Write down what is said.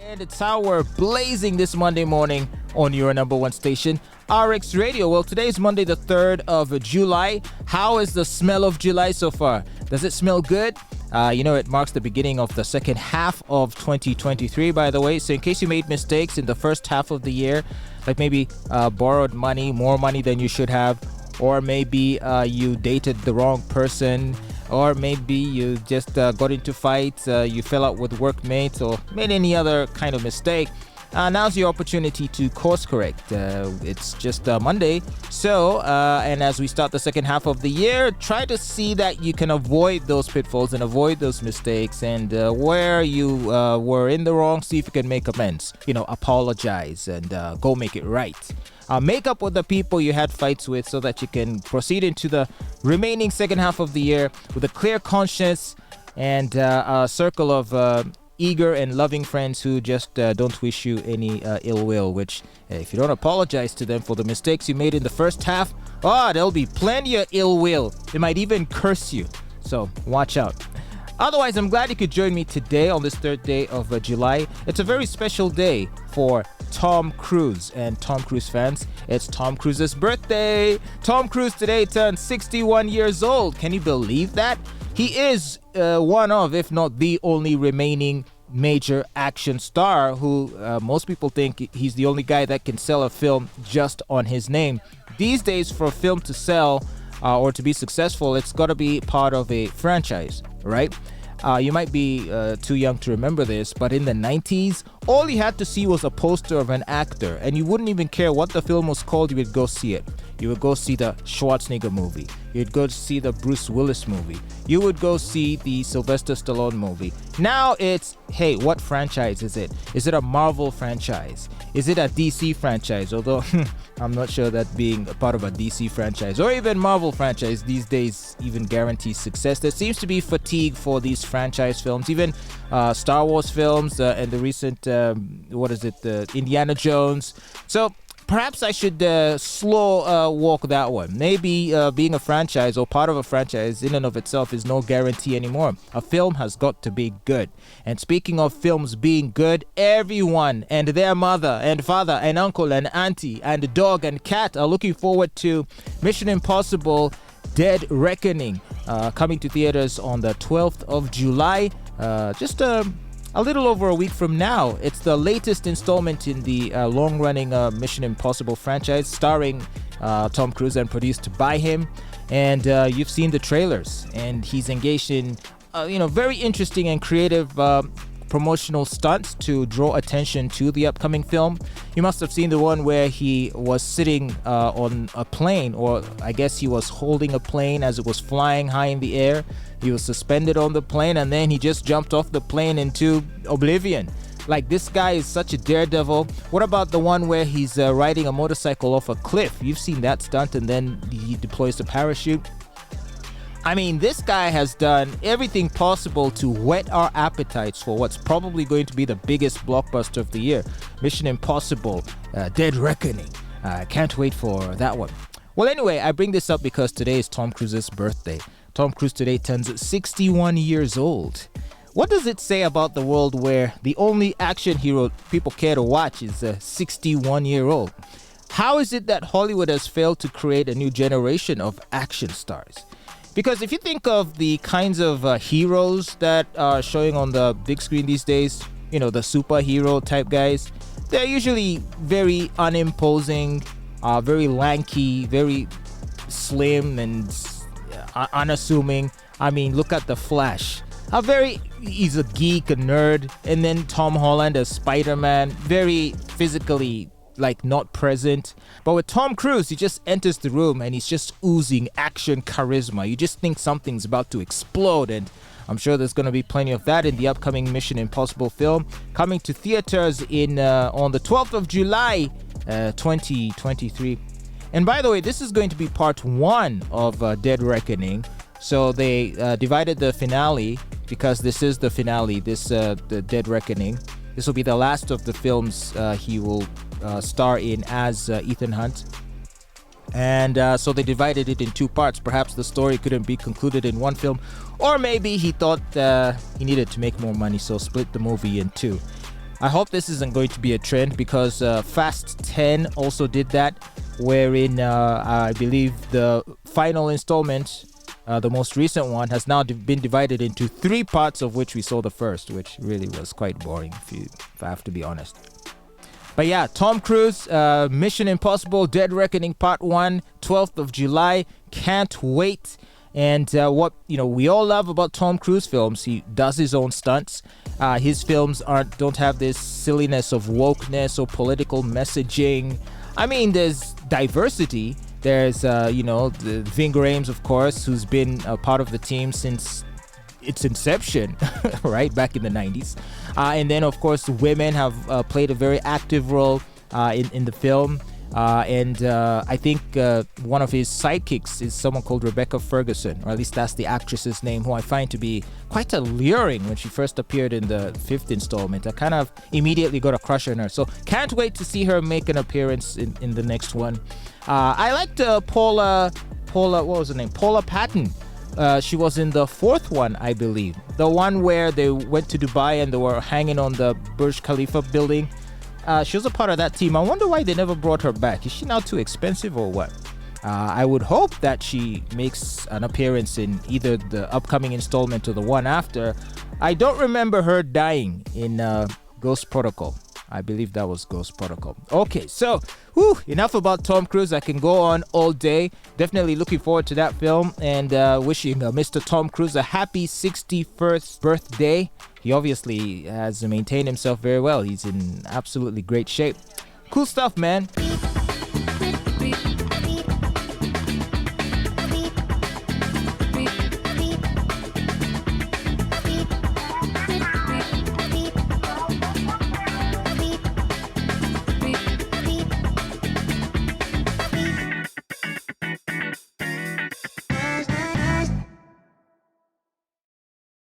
And it's how we're blazing this Monday morning on your number one station, RX Radio. Well, today is Monday, the 3rd of July. How is the smell of July so far? Does it smell good? It marks the beginning of the second half of 2023, by the way. So in case you made mistakes in the first half of the year, like maybe borrowed money, more money than you should have, or maybe you dated the wrong person, or maybe you just got into fights, you fell out with workmates, or made any other kind of mistake. Now's your opportunity to course correct. It's just Monday. So, and as we start the second half of the year, try to see that you can avoid those pitfalls and avoid those mistakes. And where you were in the wrong, see if you can make amends. Apologize and go make it right. Make up with the people you had fights with so that you can proceed into the remaining second half of the year with a clear conscience and a circle of eager and loving friends who just don't wish you any ill will, which if you don't apologize to them for the mistakes you made in the first half, there'll be plenty of ill will. They might even curse you. So watch out. Otherwise, I'm glad you could join me today on this 3rd day of July. It's a very special day for Tom Cruise and Tom Cruise fans. It's Tom Cruise's birthday. Tom Cruise today turned 61 years old. Can you believe that? He is one of, if not the only remaining major action star who most people think he's the only guy that can sell a film just on his name. These days, for a film to sell or to be successful, it's got to be part of a franchise, right? You might be too young to remember this, but in the 90s, all you had to see was a poster of an actor, and you wouldn't even care what the film was called. You would go see it. You would go see the Schwarzenegger movie. You'd go see the Bruce Willis movie. You would go see the Sylvester Stallone movie. Now it's, hey, what franchise is it? Is it a Marvel franchise? Is it a DC franchise? Although I'm not sure that being a part of a DC franchise or even Marvel franchise these days even guarantees success. There seems to be fatigue for these franchise films, even Star Wars films and the recent, Indiana Jones. So perhaps I should slow walk that one. Maybe being a franchise or part of a franchise in and of itself is no guarantee anymore. A film has got to be good. And speaking of films being good, everyone and their mother and father and uncle and auntie and dog and cat are looking forward to Mission Impossible Dead Reckoning, coming to theaters on the 12th of July. Just a little over a week from now. It's the latest installment in the long-running Mission Impossible franchise, starring Tom Cruise and produced by him. And you've seen the trailers, and he's engaged in very interesting and creative promotional stunts to draw attention to the upcoming film. You must have seen the one where he was sitting on a plane, or I guess he was holding a plane as it was flying high in the air. He was suspended on the plane, and then he just jumped off the plane into oblivion. Like, this guy is such a daredevil. What about the one where he's riding a motorcycle off a cliff? You've seen that stunt, and then he deploys the parachute. I mean, this guy has done everything possible to whet our appetites for what's probably going to be the biggest blockbuster of the year, Mission Impossible Dead Reckoning. Can't wait for that one. Well, anyway, I bring this up because today is Tom Cruise's birthday. Tom Cruise today turns 61 years old. What does it say about the world where the only action hero people care to watch is a 61-year-old? How is it that Hollywood has failed to create a new generation of action stars? Because if you think of the kinds of heroes that are showing on the big screen these days, the superhero type guys, they're usually very unimposing, very lanky, very slim and unassuming. I mean, look at the Flash. He's a geek, a nerd. And then Tom Holland as Spider-Man, very physically not present. But with Tom Cruise, he just enters the room and he's just oozing action charisma. You just think something's about to explode, and I'm sure there's going to be plenty of that in the upcoming Mission Impossible film coming to theaters on the 12th of July 2023. And by the way, this is going to be part 1 of Dead Reckoning. So they divided the finale, because this is the finale, the Dead Reckoning. This will be the last of the films he will star in as Ethan Hunt. And so they divided it in 2 parts. Perhaps the story couldn't be concluded in one film, or maybe he thought he needed to make more money, so split the movie in 2. I hope this isn't going to be a trend because Fast 10 also did that, wherein I believe the final installment, the most recent one, has now been divided into 3 parts, of which we saw the first, which really was quite boring, if I have to be honest. But yeah, Tom Cruise, Mission Impossible Dead Reckoning Part 1, 12th of July. Can't wait. And what we all love about Tom Cruise films, he does his own stunts. His films don't have this silliness of wokeness or political messaging. I mean, there's diversity. There's the Ving Rhames, of course, who's been a part of the team since its inception, right back in the 90s. And then, of course, women have played a very active role in the film. And I think one of his sidekicks is someone called Rebecca Ferguson, or at least that's the actress's name, who I find to be quite alluring when she first appeared in the 5th installment. I kind of immediately got a crush on her. So can't wait to see her make an appearance in the next one. I liked Paula, what was her name? Paula Patton. She was in the 4th one, I believe. The one where they went to Dubai and they were hanging on the Burj Khalifa building. She was a part of that team. I wonder why they never brought her back. Is she now too expensive or what? I would hope that she makes an appearance in either the upcoming installment or the one after. I don't remember her dying in Ghost Protocol. I believe that was Ghost Protocol. Okay, so enough about Tom Cruise. I can go on all day. Definitely looking forward to that film, and wishing Mr. Tom Cruise a happy 61st birthday. He obviously has maintained himself very well. He's in absolutely great shape. Cool stuff, man.